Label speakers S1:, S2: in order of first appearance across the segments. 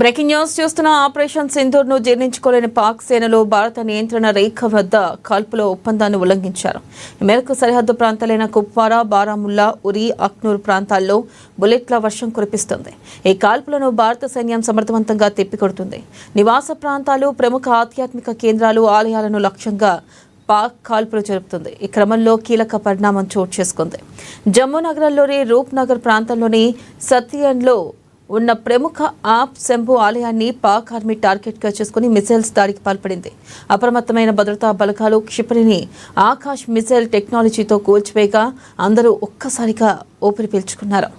S1: Breaking news చూస్తున్న operation Sindoor ను జీర్ణించుకోలేని పాక్ సేనలో భారత నియంత్రణ రేఖ వద్ద కాల్పుల ఒప్పందాన్ని ఉల్లంఘించారు. ఈ మేరకు సరిహద్దు ప్రాంతాలైన కుప్వారా, బారాముల్లా, ఉరి, అఖ్నూర్ ప్రాంతాల్లో బుల్లెట్ల వర్షం కురిపిస్తుంది. ఈ కాల్పులను భారత సైన్యం సమర్థవంతంగా తిప్పికొడుతుంది. నివాస ప్రాంతాలు, ప్రముఖ ఆధ్యాత్మిక కేంద్రాలు, ఆలయాలను లక్ష్యంగా పాక్ కాల్పులు జరుపుతుంది. ఈ క్రమంలో కీలక పరిణామం చోటు చేసుకుంది. జమ్మూ నగరంలోని రూప్ నగర్ ప్రాంతంలోని సత్యన్లో ఉన్న ప్రముఖ ఆప్ శంభు ఆలయాన్ని పాక్ ఆర్మీ టార్గెట్ గా చేసుకుని మిసైల్స్ దాడికి పాల్పడింది. అప్రమత్తమైన భద్రతా బలగాలు క్షిపణిని ఆకాశ్ మిసైల్ టెక్నాలజీతో కూల్చివేయగా అందరూ ఒక్కసారిగా ఊపిరి పీల్చుకున్నారు.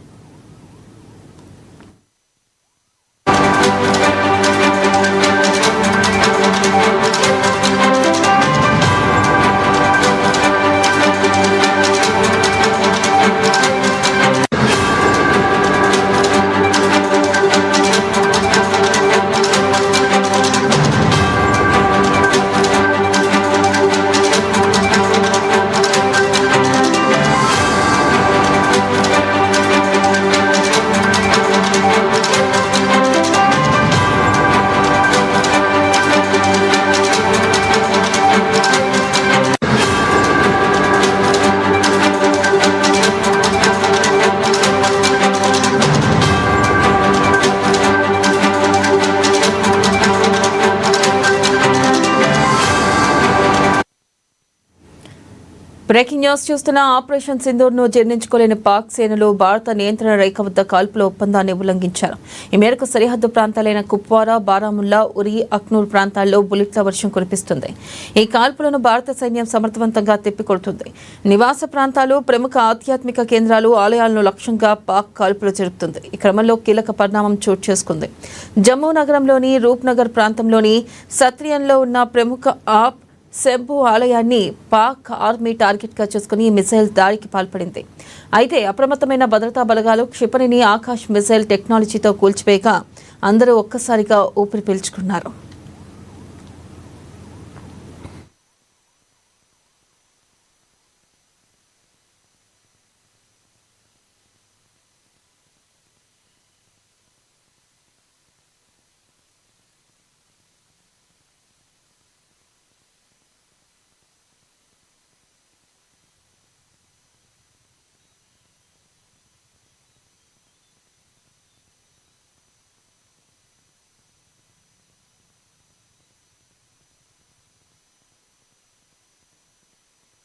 S1: బ్రేకింగ్ న్యూస్ చూస్తున్న ఆపరేషన్ సింధూర్ ను జీర్ణించుకోలేని పాక్ సేనలు భారత నియంత్రణ రేఖ వద్ద కాల్పుల ఒప్పందాన్ని ఉల్లంఘించారు. ఈ మేరకు సరిహద్దు ప్రాంతాలైన కుప్వారా, బారాముల్లా, ఉరి, అఖ్నూర్ ప్రాంతాల్లో బుల్లెట్ల వర్షం కురిపిస్తుంది. ఈ కాల్పులను భారత సైన్యం సమర్థవంతంగా తిప్పికొడుతుంది. నివాస ప్రాంతాలు, ప్రముఖ ఆధ్యాత్మిక కేంద్రాలు, ఆలయాలను లక్ష్యంగా పాక్ కాల్పులు జరుపుతుంది. ఈ క్రమంలో కీలక పరిణామం చోటు చేసుకుంది. జమ్మూ నగరంలోని రూప్ నగర్ ప్రాంతంలోని సత్రియన్లో ఉన్న ప్రముఖ ఆప్ శంభు ఆలయాన్ని పాక్ ఆర్మీ టార్గెట్ గా చేసుకుని మిసైల్ దాడికి పాల్పడింది. అయితే అప్రమత్తమైన భద్రతా బలగాలు క్షిపణిని ఆకాశ్ మిసైల్ టెక్నాలజీతో కూల్చివేయగా అందరూ ఒక్కసారిగా ఊపిరి పీల్చుకున్నారు.